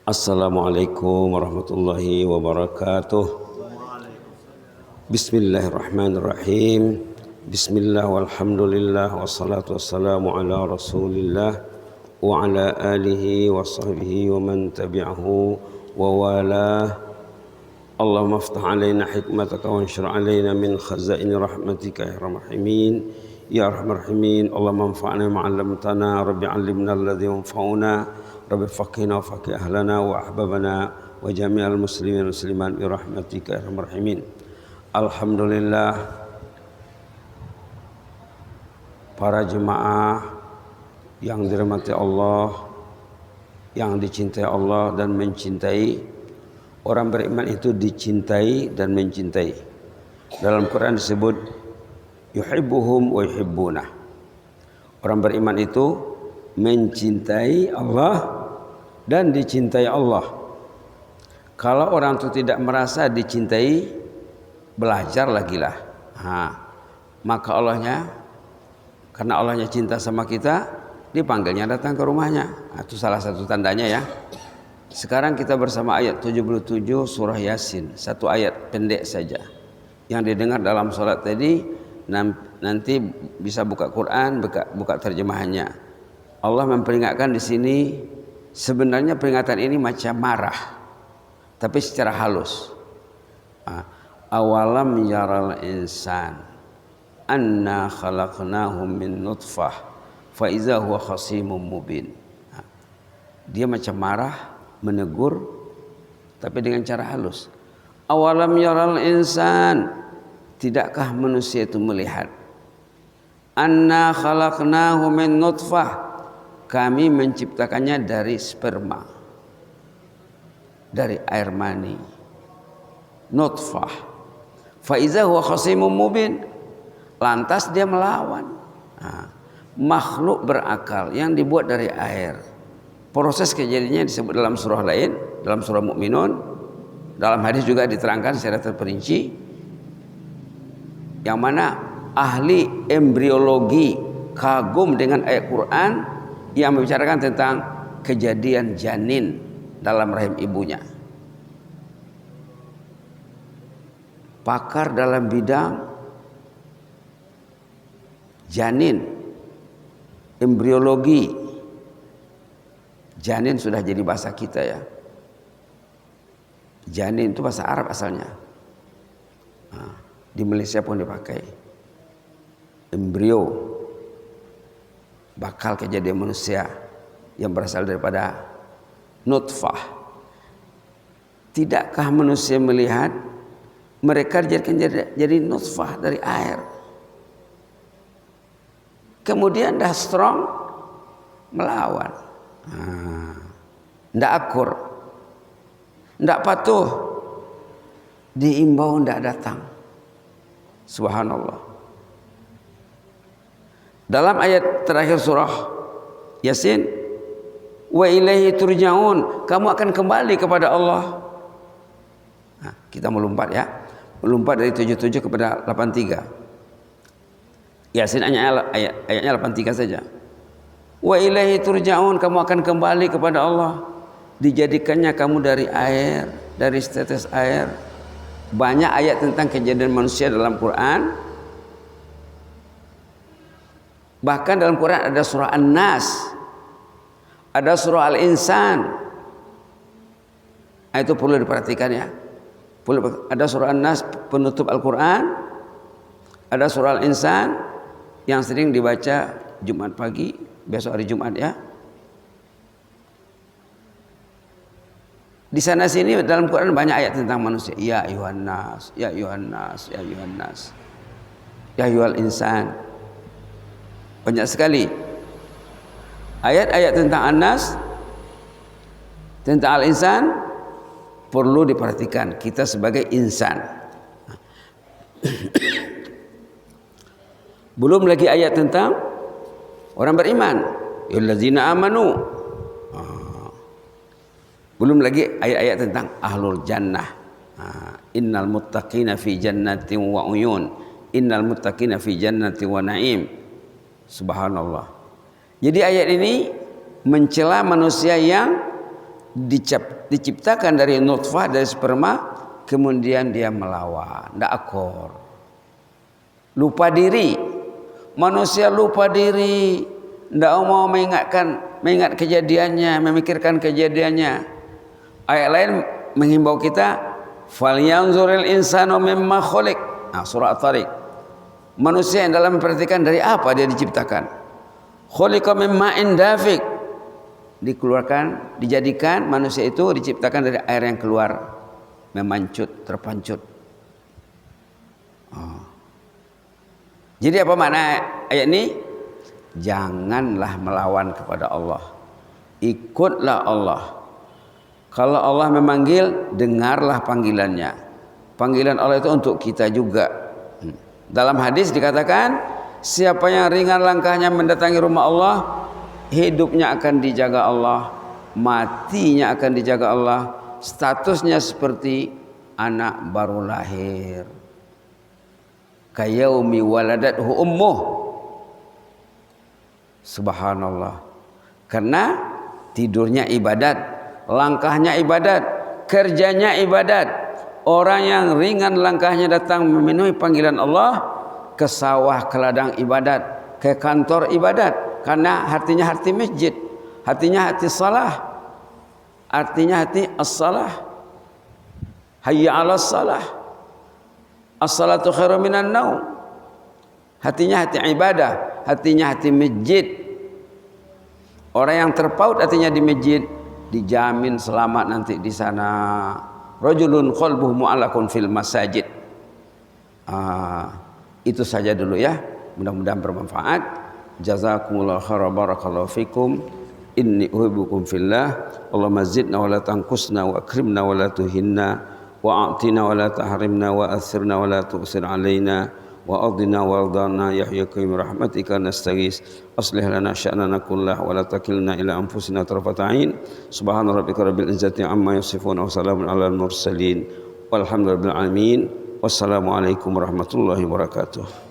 Assalamualaikum warahmatullahi wabarakatuh. Bismillahirrahmanirrahim. Bismillah walhamdulillah wassalatu wassalamu ala rasulillah wa ala alihi wa sahbihi wa man tabi'ahu wa walah. Allahumma aftah alaina hikmataka wa anshur alaina min khazaini rahmatika ya rahimin ya arhamar rahimin. Allahumma anfa'na ma 'allamtana, rabbi 'allimna alladhi yanfa'una, rabbi faqihna wa faqih ahlana wa ahbabana wa jami'al muslimin musliman bi rahmatika ya arhamar rahimin. Alhamdulillah, para jemaah yang dirahmati Allah, yang dicintai Allah dan mencintai. Orang beriman itu dicintai dan mencintai. Dalam Quran disebut yuhibbuhum wa yuhibbunah. Orang beriman itu mencintai Allah dan dicintai Allah. Kalau orang itu tidak merasa dicintai, belajar lagi lah. Maka Allahnya, karena Allahnya cinta sama kita, dipanggilnya datang ke rumahnya. Itu salah satu tandanya ya. Sekarang kita bersama ayat 77 surah Yasin. Satu ayat pendek saja yang didengar dalam sholat tadi. Nanti bisa buka Quran, buka terjemahannya. Allah memperingatkan di sini. Sebenarnya peringatan ini macam marah, tapi secara halus. Awalam yaral insan anna khalaqnahum min nutfah fa iza huwa khasimun mubin. Dia macam marah, menegur, tapi dengan cara halus. Awalam yaral insan, tidakkah manusia itu melihat? Anna khalaqnahu min nutfah, kami menciptakannya dari sperma, dari air mani. Nutfah. Fa iza huwa khasimun mubin, lantas dia melawan. Makhluk berakal yang dibuat dari air. Proses kejadiannya disebut dalam surah lain, dalam surah Mukminun. Dalam hadis juga diterangkan secara terperinci, yang mana ahli embriologi kagum dengan ayat Quran yang membicarakan tentang kejadian janin dalam rahim ibunya. Pakar dalam bidang janin, embriologi. Janin sudah jadi bahasa kita ya. Janin itu bahasa Arab asalnya. Di Malaysia pun dipakai. Embrio, bakal kejadian manusia yang berasal daripada nutfah. Tidakkah manusia melihat mereka dijadikan jadi nutfah dari air? Kemudian dah strong, melawan. Ndak akur, ndak patuh, diimbau ndak datang. Subhanallah. Dalam ayat terakhir surah Yasin, wa ilaihi turja'un, kamu akan kembali kepada Allah. Kita melompat ya, melompat dari 77 kepada 83. Yasin ayatnya 83 saja. Wa ilaihi turja'un, kamu akan kembali kepada Allah. Dijadikannya kamu dari air, dari tetes air. Banyak ayat tentang kejadian manusia dalam Quran. Bahkan dalam Quran ada surah An-Nas, ada surah Al-Insan. Itu perlu diperhatikan ya. Ada surah An-Nas penutup Al-Quran, ada surah Al-Insan yang sering dibaca Jumat pagi, besok hari Jumat ya. Di sana sini dalam Quran banyak ayat tentang manusia. Ya ayuhan nas, ya ayuhan nas, ya ayuhan nas, ya ayuhal insan. Banyak sekali ayat-ayat tentang An-Nas, tentang Al-Insan, perlu diperhatikan kita sebagai insan. Belum lagi ayat tentang orang beriman, yallazina amanu. Belum lagi ayat-ayat tentang ahlul jannah. Innal muttaqina fi jannatin wa uyun, innal muttaqina fi jannatin wa na'im. Subhanallah. Jadi ayat ini mencela manusia yang diciptakan dari nutfah, dari sperma, kemudian dia melawan, tidak akor, lupa diri. Manusia lupa diri, tidak mau mengingat kejadiannya, memikirkan kejadiannya. Ayat lain menghimbau kita, falyanzuril insanu mimma khuliq. Surah At-Tariq. Manusia yang dalam memperhatikan dari apa dia diciptakan. Khuliqa min ma'in dafiq. Dikeluarkan, dijadikan manusia itu diciptakan dari air yang keluar, memancut, terpancut. Jadi apa makna ayat ini? Janganlah melawan kepada Allah, ikutlah Allah. Kalau Allah memanggil, dengarlah panggilannya. Panggilan Allah itu untuk kita juga. Dalam hadis dikatakan, siapa yang ringan langkahnya mendatangi rumah Allah, hidupnya akan dijaga Allah, matinya akan dijaga Allah, statusnya seperti anak baru lahir. Kayaumi waladathu ummuh. Subhanallah. Karena tidurnya ibadat, langkahnya ibadat, kerjanya ibadat. Orang yang ringan langkahnya datang memenuhi panggilan Allah, ke sawah, ke ladang ibadat, ke kantor ibadat. Karena hatinya hati masjid, hatinya hati salah, artinya hati as-salah. Hayya 'alas salah. As-salatu khairum minan naum. Hatinya hati ibadah, hatinya hati masjid. Orang yang terpaut hatinya di masjid dijamin selamat nanti di sana. Rajulun qalbuhu mu'allaqun fil masajid. Itu saja dulu ya. Mudah-mudahan bermanfaat. Jazakumullahu khairan, barakallahu fikum. Inni uhibbukum fillah. Allahumma zidna wa la tanqusna wa akrimna wa la tuhinna wa a'tina wa la tahrimna wa athirna wa la tu'sir alaina wa adina wa ardana ya hayyukum rahmatika nastaghis. Aslih lana sya'nana kullah wa la takilna ila anfusina tarfata ain. Subhana rabbika rabbil izzati amma yasifun wa salamun alal mursalin walhamdulillahi rabbil alamin. Wassalamu alaikum warahmatullahi wabarakatuh.